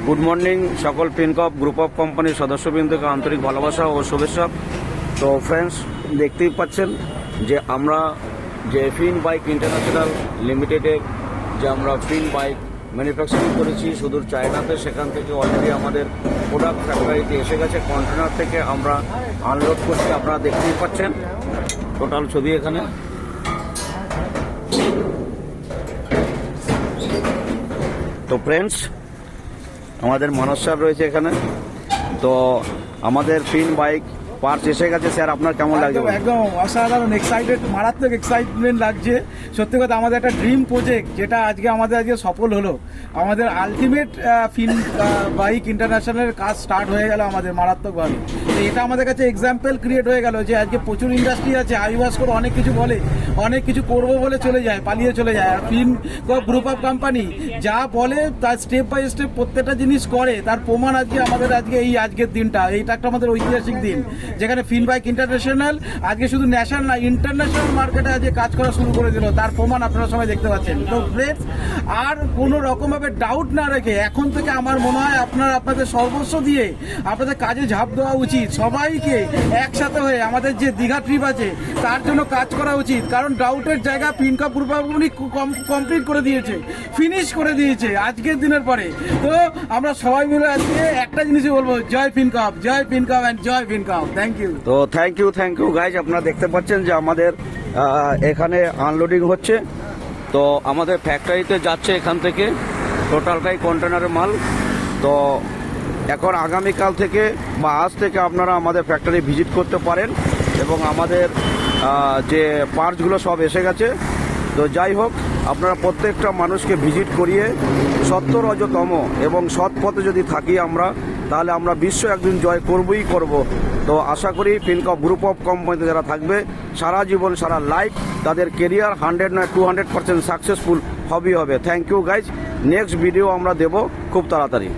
Good morning সকল ফিনকপ group of কোম্পানির সদস্যবৃন্দকে আন্তরিক ভালোবাসা ও শুভেচ্ছা। তো ফ্রেন্ডস, দেখতেই পাচ্ছেন যে আমরা যে ফিন বাইক ইন্টারন্যাশনাল লিমিটেডের যে আমরা ফিন বাইক ম্যানুফ্যাকচারিং করেছি সুদূর চায়নাতে, সেখান থেকে অলরেডি আমাদের প্রোডাক্ট ফ্যাক্টরিতে এসে গেছে। কন্টেনার থেকে আমরা আনলোড করছি, আপনারা দেখতেই পাচ্ছেন টোটাল ছবি এখানে। তো ফ্রেন্ডস, আমাদের মানস স্যার রয়েছে এখানে। তো আমাদের ফিন বাইক পার্টস এসে গেছে। স্যার, আপনার কেমন লাগছে? একদম অসাধারণ এক্সাইটেড, মারাত্মক এক্সাইটমেন্ট লাগছে। সত্যি কথা, আমাদের একটা ড্রিম প্রজেক্ট যেটা আজকে সফল হলো। আমাদের আলটিমেট ফিন বাইক ইন্টারন্যাশনালের কাজ স্টার্ট হয়ে গেল আমাদের মারাত্মকভাবে। তো এটা আমাদের কাছে এক্সাম্পল ক্রিয়েট হয়ে গেল যে আজকে প্রচুর ইন্ডাস্ট্রি আছে, আইওয়াস করে অনেক কিছু বলে, অনেক কিছু করবো বলে চলে যায়, পালিয়ে চলে যায়। আর ফিন গ্রুপ অফ কোম্পানি যা বলে তার স্টেপ বাই স্টেপ প্রত্যেকটা জিনিস করে, তার প্রমাণ আমাদের আজকের দিনটা। এইটা একটা আমাদের ঐতিহাসিক দিন, যেখানে ফিন বাইক ইন্টারন্যাশনাল আজকে শুধু ন্যাশনাল না, ইন্টারন্যাশনাল মার্কেটে আজকে কাজ করা শুরু করে দিল। তার প্রমাণ আপনারা সবাই দেখতে পাচ্ছেন। তো ফ্রেন্ডস, আর কোনো রকমভাবে ডাউট না রেখে এখন থেকে আমার মনে হয় আপনাদের সর্বস্ব দিয়ে আপনাদের কাজে ঝাঁপ দেওয়া উচিত। সবাইকে একসাথে হয়ে আমাদের যে দীঘা ট্রিপ আছে তার জন্য কাজ করা উচিত। কারণ ডাউটের জায়গা ফিনকপ গ্রুপ কমপ্লিট করে দিয়েছে, ফিনিশ করে দিয়েছে আজকের দিনের পরে। তো আমরা সবাই মিলে আজকে একটা জিনিসই বলবো, Joy Fincorp, Joy Fincorp and Joy Fincorp. Thank you. তো থ্যাংক ইউ গাইজ। আপনারা দেখতে পাচ্ছেন যে আমাদের এখানে আনলোডিং হচ্ছে। তো আমাদের ফ্যাক্টরিতে যাচ্ছে এখান থেকে টোটালটাই কন্টেনারের মাল। তো এখন আগামীকাল থেকে বা আজ থেকে আপনারা আমাদের ফ্যাক্টরি ভিজিট করতে পারেন এবং আমাদের যে পার্টসগুলো সব এসে গেছে। তো যাই হোক, আপনারা প্রত্যেকটা মানুষকে ভিজিট করিয়ে সত্য-রজতম এবং সৎ পথে যদি থাকি আমরা, তাহলে আমরা বিশ্ব একদিন জয় করবই করব। তো আশা করি ফিনকপ গ্রুপ অফ কোম্পানিতে যারা থাকবে সারা জীবন সারা লাইফ তাদের কেরিয়ার 100 নয় 200% সাকসেসফুল হবে। Thank you guys. Next video আমরা দেব খুব তাড়াতাড়ি।